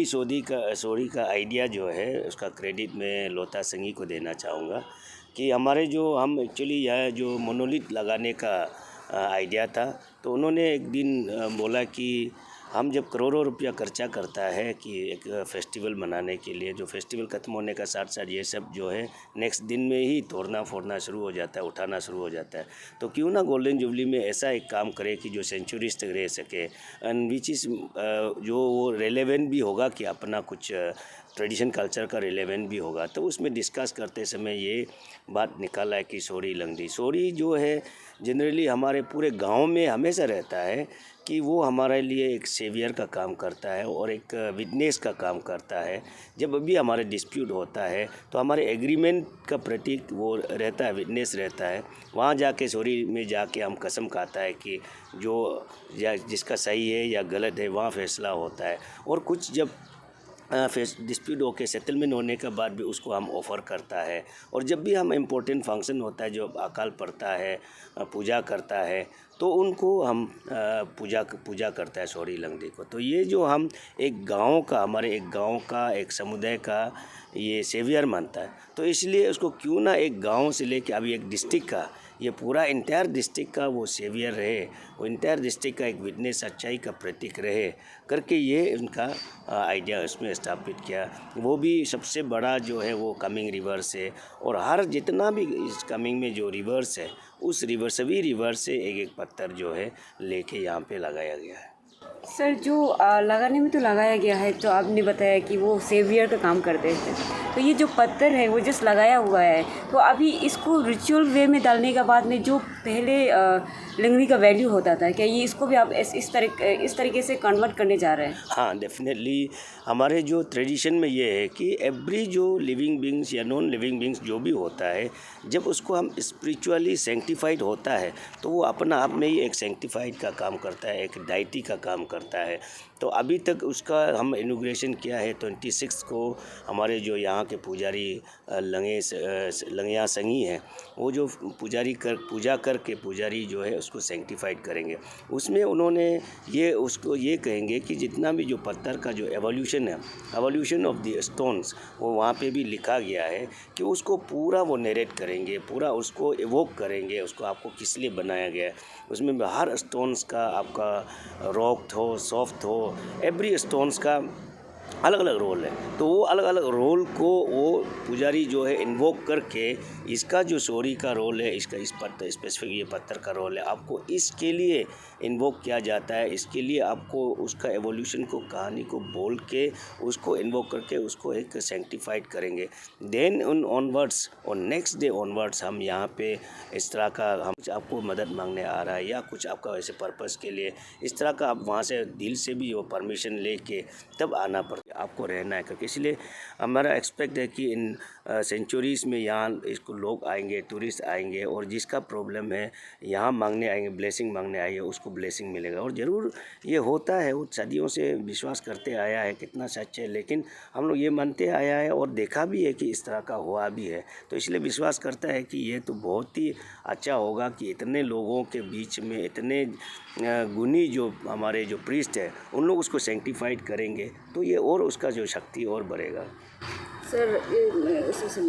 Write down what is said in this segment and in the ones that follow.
Sorry का idea जो है उसका क्रेडिट मैं लोता संगी को देना चाहूँगा कि हमारे जो हम एक्चुअली यह जो मोनोलिथ लगाने का आइडिया था, तो उन्होंने एक दिन बोला कि हम जब करोड़ों रुपया खर्चा करता है कि एक फेस्टिवल मनाने के लिए, जो फेस्टिवल ख़त्म होने का साथ साथ ये सब जो है नेक्स्ट दिन में ही तोड़ना फोड़ना शुरू हो जाता है, उठाना शुरू हो जाता है। तो क्यों ना गोल्डन जुबली में ऐसा एक काम करे कि जो सेंचुरीज तक रह सके एंड विच इज़ जो वो रेलेवेंट भी होगा कि अपना कुछ ट्रेडिशन कल्चर का रिलेवेंट भी होगा। तो उसमें डिस्कस करते समय ये बात निकाला है कि सोरी लंगड़ी सोरी जो है जनरली हमारे पूरे गांव में हमेशा रहता है कि वो हमारे लिए एक सेवियर का काम करता है और एक विटनेस का काम करता है। जब भी हमारे डिस्प्यूट होता है तो हमारे एग्रीमेंट का प्रतीक वो रहता है, विटनेस रहता है। वहाँ जाके सोरी में जाके हम कसम खाता है कि जो या जिसका सही है या गलत है वहाँ फैसला होता है। और कुछ जब डिस्प्यूट होके सेटलमेंट होने के बाद भी उसको हम ऑफ़र करता है। और जब भी हम इम्पोर्टेंट फंक्शन होता है, जो अकाल पड़ता है, पूजा करता है, तो उनको हम पूजा करता है सोरी लंगड़ी को। तो ये जो हम एक गांव का, हमारे एक गांव का, एक समुदाय का ये सेवियर मानता है, तो इसलिए उसको क्यों ना एक गांव से लेके अभी एक डिस्ट्रिक्ट का, ये पूरा इंटायर डिस्ट्रिक्ट का वो सेवियर रहे, वो इंटायर डिस्ट्रिक्ट का एक विटनेस सच्चाई का प्रतीक रहे करके ये उनका आइडिया उसमें स्थापित किया। वो भी सबसे बड़ा जो है वो कमिंग रिवर्स है, और हर जितना भी इस कमिंग में जो रिवर्स है उस रिवर सभी रिवर से एक एक पत्थर जो है लेके यहाँ पे लगाया गया है। सर जो लगाने में तो लगाया गया है, तो आपने बताया कि वो सेवियर का काम करते थे, तो ये जो पत्थर है वो जस्ट लगाया हुआ है, तो अभी इसको रिचुअल वे में डालने के बाद में जो पहले लंगड़ी का वैल्यू होता था, क्या ये इसको भी आप इस तरीके से कन्वर्ट करने जा रहे हैं? हाँ, डेफिनेटली हमारे जो ट्रेडिशन में ये है कि एवरी जो लिविंग बींग्स या नॉन लिविंग बींग्स जो भी होता है, जब उसको हम स्पिरिचुअली सेंक्टिफाइड होता है तो वो अपना आप में ही एक सेंक्टिफाइड का काम करता है, एक डाइटी का काम करता है। तो अभी तक उसका हम इनॉग्रेशन किया है 26 को। हमारे जो यहाँ के पुजारी लंगिया संगी हैं, वो जो पूजा करके पुजारी जो है उसको सेंक्टिफाइड करेंगे। उसमें उन्होंने ये कहेंगे कि जितना भी जो पत्थर का जो एवोल्यूशन है, एवोल्यूशन ऑफ द स्टोन्स, वो वहाँ पे भी लिखा गया है कि उसको पूरा वो नरेट करेंगे, पूरा उसको एवोक करेंगे, उसको आपको किस लिए बनाया गया है। उसमें हर स्टोन्स का आपका रॉक हो, सॉफ्ट हो, एवरी स्टोन्स का अलग अलग रोल है। तो वो अलग अलग रोल को वो पुजारी जो है इन्वोक करके, इसका जो सोरी का रोल है, इसका इस पत्थर स्पेसिफिक ये पत्थर का रोल है, आपको इसके लिए इन्वोक किया जाता है, इसके लिए आपको उसका एवोल्यूशन को, कहानी को बोल के उसको इन्वोक करके उसको एक सेंक्टिफाइड करेंगे। देन उन ऑनवर्ड्स और नेक्स्ट डे ऑनवर्ड्स हम यहाँ पे इस तरह का, हम आपको मदद मांगने आ रहा है या कुछ आपका वैसे पर्पस के लिए इस तरह का, आप वहाँ से दिल से भी वो परमिशन लेके तब आना पड़ता है, आपको रहना है करके। इसलिए हमारा एक्सपेक्ट है कि इन सेंचुरीज़ में यहाँ इसको लोग आएंगे, टूरिस्ट आएंगे, और जिसका प्रॉब्लम है यहाँ मांगने आएंगे, ब्लेसिंग मांगने आएंगे, उसको ब्लेसिंग मिलेगा। और ज़रूर ये होता है, वो सदियों से विश्वास करते आया है, कितना सच है, लेकिन हम लोग ये मानते आया है और देखा भी है कि इस तरह का हुआ भी है। तो इसलिए विश्वास करता है कि ये तो बहुत ही अच्छा होगा कि इतने लोगों के बीच में इतने गुणी जो हमारे जो प्रीस्ट है उन लोग उसको सेंक्टिफाइड करेंगे, तो ये और उसका जो शक्ति और बढ़ेगा। सर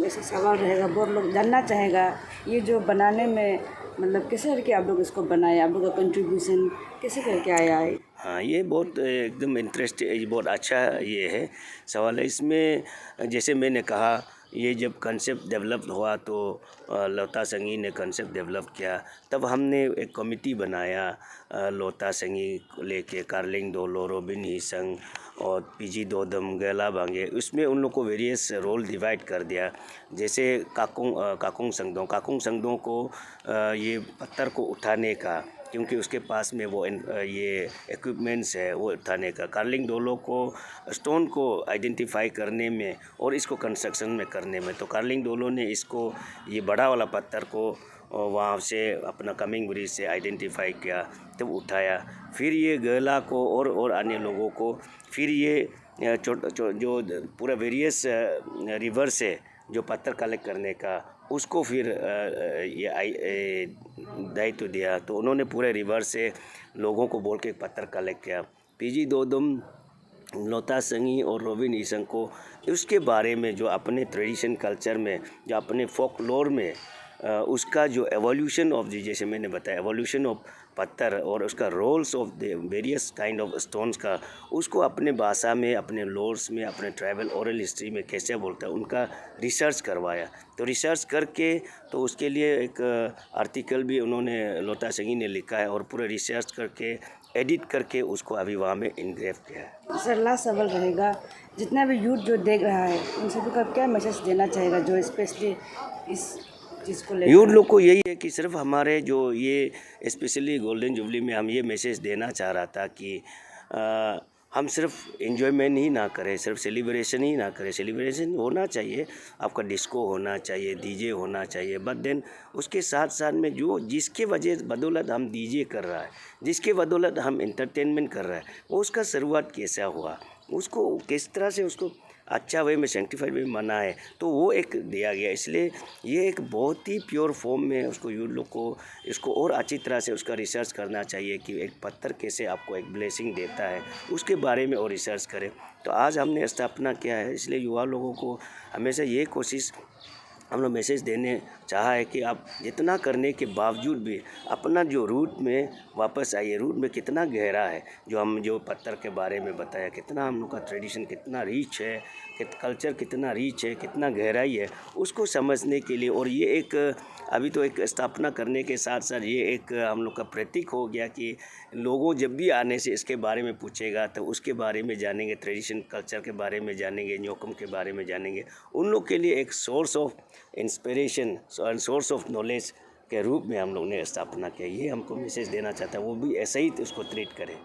ऐसा सवाल रहेगा, बहुत लोग जानना चाहेगा ये जो बनाने में मतलब कैसे करके आप लोग इसको बनाए, आप लोग का कंट्रीब्यूशन कैसे करके आया है? हाँ, ये बहुत एकदम इंटरेस्टिंग, बहुत अच्छा ये है सवाल है। इसमें जैसे मैंने कहा, ये जब कंसेप्ट डेवलप हुआ तो लोता संगी ने कंसेप्ट डेवलप किया, तब हमने एक कमिटी बनाया लोता संगी को लेके, कार्लिंग दोलो, रोबिन हीसंग और पीजी दोदम, गैला बांगे। उसमें उन लोग को वेरियस रोल डिवाइड कर दिया। जैसे काकुंग संगदों को ये पत्थर को उठाने का, क्योंकि उसके पास में वो ये इक्विपमेंट्स है वो उठाने का। कार्लिंग डोलो को स्टोन को आइडेंटिफाई करने में और इसको कंस्ट्रक्शन में करने में। तो कार्लिंग डोलो ने इसको, ये बड़ा वाला पत्थर को वहाँ से अपना कमिंग ब्रिज से आइडेंटिफाई किया, तब उठाया। फिर ये गैला को और अन्य लोगों को, फिर ये जो पूरा वेरियस रिवर से जो पत्थर कलेक्ट करने का, उसको फिर ये दायित्व दिया। तो उन्होंने पूरे रिवर से लोगों को बोल के पत्थर कलेक्ट किया। पीजी दोदम लोता संगी और रोबिन ईसंग को उसके बारे में जो अपने ट्रेडिशन कल्चर में, जो अपने फोकलोर में उसका जो एवोल्यूशन ऑफ द, जैसे मैंने बताया, एवोल्यूशन ऑफ पत्थर और उसका roles of the various kind of stones का, उसको अपने भाषा में, अपने लोर्स में, अपने ट्राइबल ओरल हिस्ट्री में कैसे बोलता है, उनका रिसर्च करवाया। तो रिसर्च करके तो उसके लिए एक आर्टिकल भी उन्होंने, लोता संगी ने लिखा है, और पूरा रिसर्च करके एडिट करके उसको अभी वहाँ में इनग्रेव किया है। सर लास्ट सवाल रहेगा, जितना भी यूथ जो देख रहा है उन सभी का क्या मैसेज देना चाहेगा, जो स्पेशली इस चीज़ को लेकर? यूथ लोग को यही है कि सिर्फ हमारे जो ये स्पेशली गोल्डन जुबली में हम ये मैसेज देना चाह रहा था कि हम सिर्फ एंजॉयमेंट ही ना करें, सिर्फ सेलिब्रेशन ही ना करें। सेलिब्रेशन होना चाहिए, आपका डिस्को होना चाहिए, डीजे होना चाहिए, बट देन उसके साथ साथ में जो जिसके वजह बदौलत हम डीजे कर रहा है, जिसके बदौलत हम एंटरटेनमेंट कर रहा है, वो उसका शुरुआत कैसा हुआ, उसको किस तरह से उसको अच्छा वे में, सेंटिफाइड वे मना है, तो वो एक दिया गया। इसलिए ये एक बहुत ही प्योर फॉर्म में उसको यूथ लोग को इसको और अच्छी तरह से उसका रिसर्च करना चाहिए कि एक पत्थर कैसे आपको एक ब्लेसिंग देता है, उसके बारे में और रिसर्च करें। तो आज हमने स्थापना किया है, इसलिए युवा लोगों को हमेशा ये कोशिश हम लोग मैसेज देने चाहा है कि आप जितना करने के बावजूद भी अपना जो रूट में वापस आइए। रूट में कितना गहरा है, जो पत्थर के बारे में बताया, कितना हम लोग का ट्रेडिशन कितना रिच है, कल्चर कितना रिच है, कितना गहराई है, उसको समझने के लिए। और ये एक अभी तो एक स्थापना करने के साथ साथ ये एक हम लोग का प्रतीक हो गया कि लोगों जब भी आने से इसके बारे में पूछेगा तो उसके बारे में जानेंगे, ट्रेडिशन कल्चर के बारे में जानेंगे, न्योकुम के बारे में जानेंगे। उन लोग के लिए एक सोर्स ऑफ इंस्पिरेशन और सोर्स ऑफ नॉलेज के रूप में हम लोग ने स्थापना किया। ये हमको मैसेज देना चाहता है, वो भी ऐसे ही उसको ट्रीट करें।